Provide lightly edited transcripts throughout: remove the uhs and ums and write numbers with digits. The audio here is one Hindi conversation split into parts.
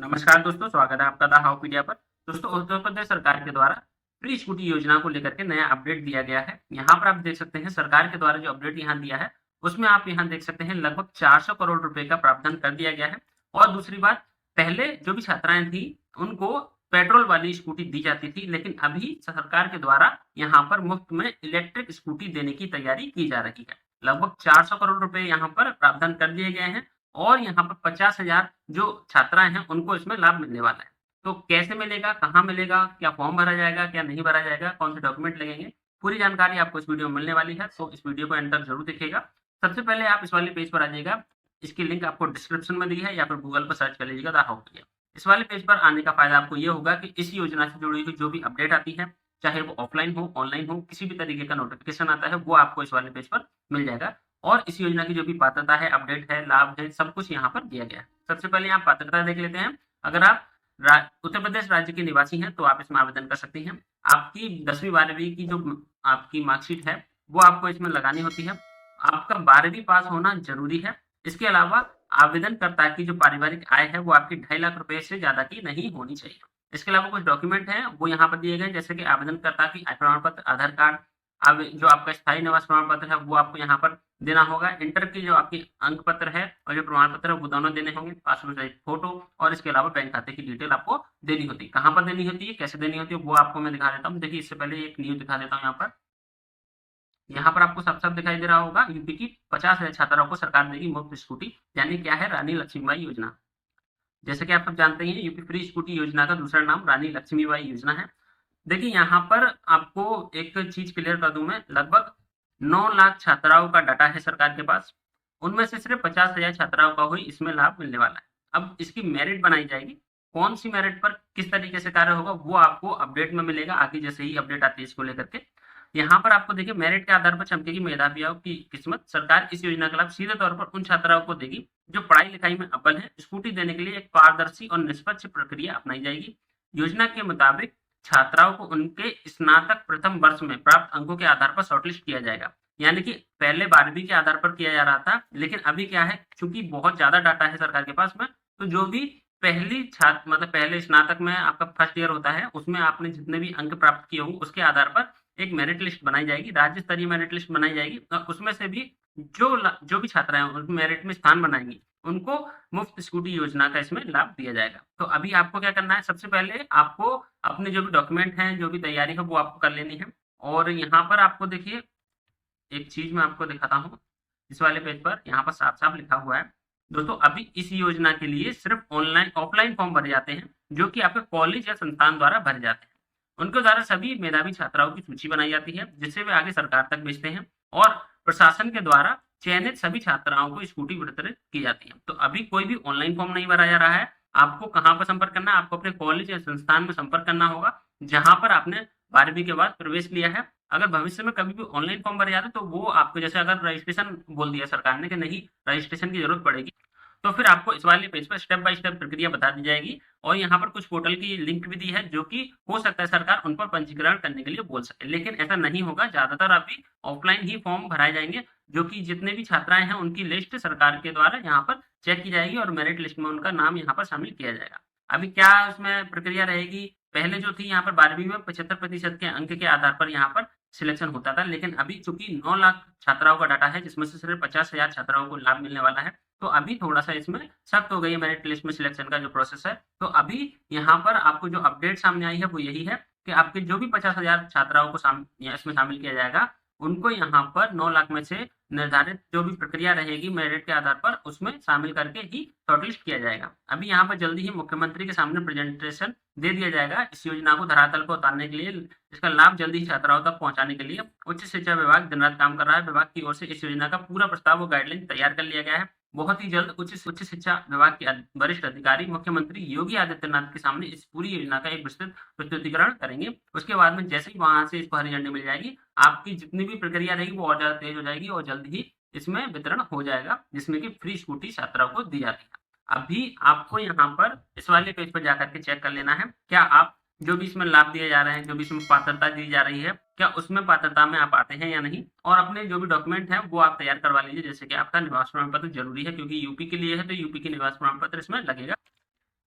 नमस्कार दोस्तों, स्वागत है आपका द हाउपीडिया पर। दोस्तों, उत्तर प्रदेश सरकार के द्वारा फ्री स्कूटी योजना को लेकर के नया अपडेट दिया गया है। यहाँ पर आप देख सकते हैं सरकार के द्वारा जो अपडेट यहाँ दिया है, उसमें आप यहाँ देख सकते हैं लगभग 400 करोड़ रुपए का प्रावधान कर दिया गया है। और दूसरी बात, पहले जो भी छात्राएं थी उनको पेट्रोल वाली स्कूटी दी जाती थी, लेकिन अभी सरकार के द्वारा यहाँ पर मुफ्त में इलेक्ट्रिक स्कूटी देने की तैयारी की जा रही है। लगभग 400 करोड़ रुपए यहाँ पर प्रावधान कर दिए गए हैं और यहाँ पर 50,000 जो छात्राएँ हैं उनको इसमें लाभ मिलने वाला है। तो कैसे मिलेगा, कहाँ मिलेगा, क्या फॉर्म भरा जाएगा, क्या नहीं भरा जाएगा, कौन से डॉक्यूमेंट लगेंगे, पूरी जानकारी आपको इस वीडियो में मिलने वाली है। तो इस वीडियो को एंड तक जरूर देखिएगा। सबसे पहले आप इस वाले पेज पर आ जाइएगा। इसकी लिंक आपको डिस्क्रिप्शन में दी है या फिर गूगल पर सर्च कर लीजिएगा द हाउपीडिया। इस वाले पेज पर आने का फायदा आपको ये होगा कि इस योजना से जुड़ी हुई जो भी अपडेट आती है, चाहे वो ऑफलाइन हो, ऑनलाइन हो, किसी भी तरीके का नोटिफिकेशन आता है वो आपको इस वाले पेज पर मिल जाएगा। और इस योजना की जो भी पात्रता है, अपडेट है, लाभ है, सब कुछ यहाँ पर दिया गया है। सबसे पहले यहाँ पात्रता देख लेते हैं। अगर आप उत्तर प्रदेश राज्य के निवासी हैं तो आप इसमें आवेदन कर सकती हैं। आपकी 10वीं 12वीं की जो आपकी मार्कशीट है वो आपको इसमें लगानी होती है। आपका 12वीं पास होना जरूरी है। इसके अलावा आवेदनकर्ता की जो पारिवारिक आय है वो आपकी 2.5 लाख रुपए से ज्यादा की नहीं होनी चाहिए। इसके अलावा कुछ डॉक्यूमेंट हैं वो यहाँ पर दिए गए, जैसे कि आवेदनकर्ता की आय प्रमाण पत्र, आधार कार्ड, जो आपका स्थायी निवास प्रमाण पत्र है वो आपको यहाँ पर देना होगा। इंटर की जो आपकी अंक पत्र है और जो प्रमाण पत्र है वो दोनों देने होंगे। पासपोर्ट साइज फोटो और इसके अलावा बैंक खाते की डिटेल आपको देनी होती है। कहाँ पर देनी होती है, कैसे देनी होती है वो आपको मैं दिखा देता हूँ। देखिए, इससे पहले एक न्यूज दिखा देता हूँ। यहाँ पर आपको साफ साफ दिखाई दे रहा होगा, यूपी की 50,000 छात्राओं को सरकार देगी मुफ्त स्कूटी। यानी क्या है, रानी लक्ष्मीबाई योजना। जैसे कि आप सब जानते हैं, यूपी फ्री स्कूटी योजना का दूसरा नाम रानी लक्ष्मीबाई योजना है। देखिए, यहाँ पर आपको एक चीज क्लियर कर दूं मैं, लगभग 9 लाख छात्राओं का डाटा है सरकार के पास। उनमें से सिर्फ 50,000 छात्राओं का ही इसमें लाभ मिलने वाला है। अब इसकी मेरिट बनाई जाएगी। कौन सी मेरिट पर किस तरीके से कार्य होगा वो आपको अपडेट में मिलेगा आगे, जैसे ही अपडेट आती है इसको लेकर के। यहाँ पर आपको देखिए, मेरिट के आधार पर चमकेगी मेधावियों की किस्मत। सरकार इस योजना का लाभ सीधे तौर पर उन छात्राओं को देगी जो पढ़ाई लिखाई में अव्वल है। स्कूटी देने के लिए एक पारदर्शी और निष्पक्ष प्रक्रिया अपनाई जाएगी। योजना के मुताबिक छात्राओं को उनके स्नातक प्रथम वर्ष में प्राप्त अंकों के आधार पर शॉर्टलिस्ट किया जाएगा। यानी कि पहले 12वीं के आधार पर किया जा रहा था, लेकिन अभी क्या है, चूंकि बहुत ज्यादा डाटा है सरकार के पास में, तो जो भी पहली छात्र मतलब पहले स्नातक में आपका फर्स्ट ईयर होता है, उसमें आपने जितने भी अंक प्राप्त किए होंगे उसके आधार पर एक मेरिट लिस्ट बनाई जाएगी, राज्य स्तरीय मेरिट लिस्ट बनाई जाएगी। और उसमें से भी जो भी छात्राएं मेरिट में स्थान बनाएंगी उनको मुफ्त स्कूटी योजना का इसमें लाभ दिया जाएगा। तो अभी आपको क्या करना है, सबसे पहले आपको अपने जो भी डॉक्यूमेंट हैं, जो भी तैयारी है वो आपको कर लेनी है। और यहाँ पर आपको देखिए, एक चीज मैं आपको दिखाता हूँ। इस वाले पेज पर यहाँ पर साफ साफ लिखा हुआ है। दोस्तों, अभी इस योजना के लिए सिर्फ ऑनलाइन ऑफलाइन फॉर्म भरे जाते हैं, जो कि आपके कॉलेज या संस्थान द्वारा भरे जाते हैं। उनके द्वारा सभी मेधावी छात्राओं की सूची बनाई जाती है, जिससे वे आगे सरकार तक भेजते हैं। और प्रशासन के द्वारा चयनित सभी छात्राओं को स्कूटी वितरित की जाती है। तो अभी कोई भी ऑनलाइन फॉर्म नहीं भरा जा रहा है। आपको कहाँ पर संपर्क करना है, आपको अपने कॉलेज या संस्थान में संपर्क करना होगा जहां पर आपने 12वीं के बाद प्रवेश लिया है। अगर भविष्य में कभी भी ऑनलाइन फॉर्म भरे जाते हैं तो वो आपको, जैसे अगर रजिस्ट्रेशन बोल दिया सरकार ने कि नहीं रजिस्ट्रेशन की जरूरत पड़ेगी, तो फिर आपको इस वाले पेज पर स्टेप बाय स्टेप प्रक्रिया बता दी जाएगी। और यहाँ पर कुछ पोर्टल की लिंक भी दी है, जो कि हो सकता है सरकार उन पर पंजीकरण करने के लिए बोल सके, लेकिन ऐसा नहीं होगा। ज्यादातर अभी ऑफलाइन ही फॉर्म भराए जाएंगे, जो कि जितने भी छात्राएं हैं उनकी लिस्ट सरकार के द्वारा यहाँ पर चेक की जाएगी और मेरिट लिस्ट में उनका नाम यहाँ पर शामिल किया जाएगा। अभी क्या उसमें प्रक्रिया रहेगी, पहले जो थी यहाँ पर 12वीं में 75% के अंक के आधार पर यहाँ पर सिलेक्शन होता था, लेकिन अभी चूंकि 9 लाख छात्राओं का डाटा है, जिसमें से सिर्फ 50,000 छात्राओं को लाभ मिलने वाला है, तो अभी थोड़ा सा इसमें सख्त हो गई है मेरिट लिस्ट में सिलेक्शन का जो प्रोसेस है। तो अभी यहाँ पर आपको जो अपडेट सामने आई है वो यही है कि आपके जो भी 50,000 छात्राओं को इसमें शामिल किया जाएगा, उनको यहाँ पर 9 लाख में से निर्धारित जो भी प्रक्रिया रहेगी मेरिट के आधार पर, उसमें शामिल करके ही शॉर्टलिस्ट किया जाएगा। अभी यहाँ पर जल्दी ही मुख्यमंत्री के सामने प्रेजेंटेशन दे दिया जाएगा। इस योजना को धरातल पर उतारने के लिए, इसका लाभ जल्दी ही छात्राओं तक पहुंचाने के लिए उच्च शिक्षा विभाग दिन रात काम कर रहा है। विभाग की ओर से इस योजना का पूरा प्रस्ताव व गाइडलाइन तैयार कर लिया गया है। बहुत ही जल्द उच्च शिक्षा विभाग के वरिष्ठ अधिकारी मुख्यमंत्री योगी आदित्यनाथ के सामने इस पूरी योजना का एक विस्तृत प्रस्तुतिकरण करेंगे। उसके बाद में जैसे ही वहां से इसको हरी झंडी मिल जाएगी, आपकी जितनी भी प्रक्रिया रहेगी वो और ज्यादा तेज हो जाएगी और जल्द ही इसमें वितरण हो जाएगा, जिसमें कि फ्री स्कूटी छात्राओं को दी जाती है। अभी आपको यहाँ पर इस वाले पेज पर जाकर के चेक कर लेना है, क्या आप जो भी इसमें लाभ दिए जा रहे हैं, जो भी इसमें पात्रता दी जा रही है, क्या उसमें पात्रता में आप आते हैं या नहीं। और अपने जो भी डॉक्यूमेंट है वो आप तैयार करवा लीजिए, जैसे कि आपका निवास प्रमाण पत्र जरूरी है, क्योंकि यूपी के लिए है तो यूपी के निवास प्रमाण पत्र इसमें लगेगा।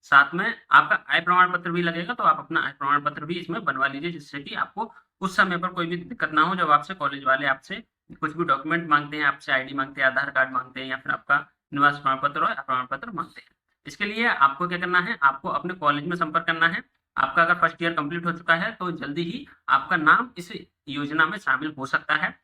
साथ में आपका आय प्रमाण पत्र भी लगेगा, तो आप अपना आय प्रमाण पत्र भी इसमें बनवा लीजिए, जिससे कि आपको उस समय पर कोई भी दिक्कत ना हो, जब आपसे कॉलेज वाले आपसे कुछ भी डॉक्यूमेंट माँगते हैं, आपसे आईडी माँगते हैं, आधार कार्ड माँगते हैं या फिर आपका निवास प्रमाण पत्र और आय प्रमाण पत्र माँगते हैं। इसके लिए आपको क्या करना है, आपको अपने कॉलेज में संपर्क करना है। आपका अगर फर्स्ट ईयर कंप्लीट हो चुका है, तो जल्दी ही आपका नाम इस योजना में शामिल हो सकता है।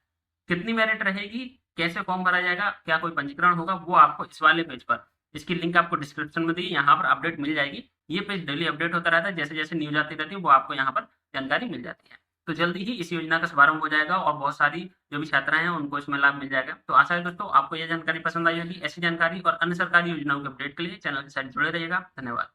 कितनी मेरिट रहेगी, कैसे फॉर्म भरा जाएगा, क्या कोई पंजीकरण होगा, वो आपको इस वाले पेज पर, इसकी लिंक आपको डिस्क्रिप्शन में दी, यहाँ पर अपडेट मिल जाएगी। ये पेज डेली अपडेट होता रहता है, जैसे-जैसे न्यूज़ आती रहती है, वो आपको यहाँ पर जानकारी मिल जाती है। तो जल्दी ही इस योजना का शुभारंभ हो जाएगा और बहुत सारी जो भी छात्राएँ हैं, उनको इसमें लाभ मिल जाएगा। तो आशा है दोस्तों आपको ये जानकारी पसंद आई होगी। ऐसी जानकारी और अन्य सरकारी योजनाओं के अपडेट के लिए चैनल के साथ जुड़े रहिएगा। धन्यवाद।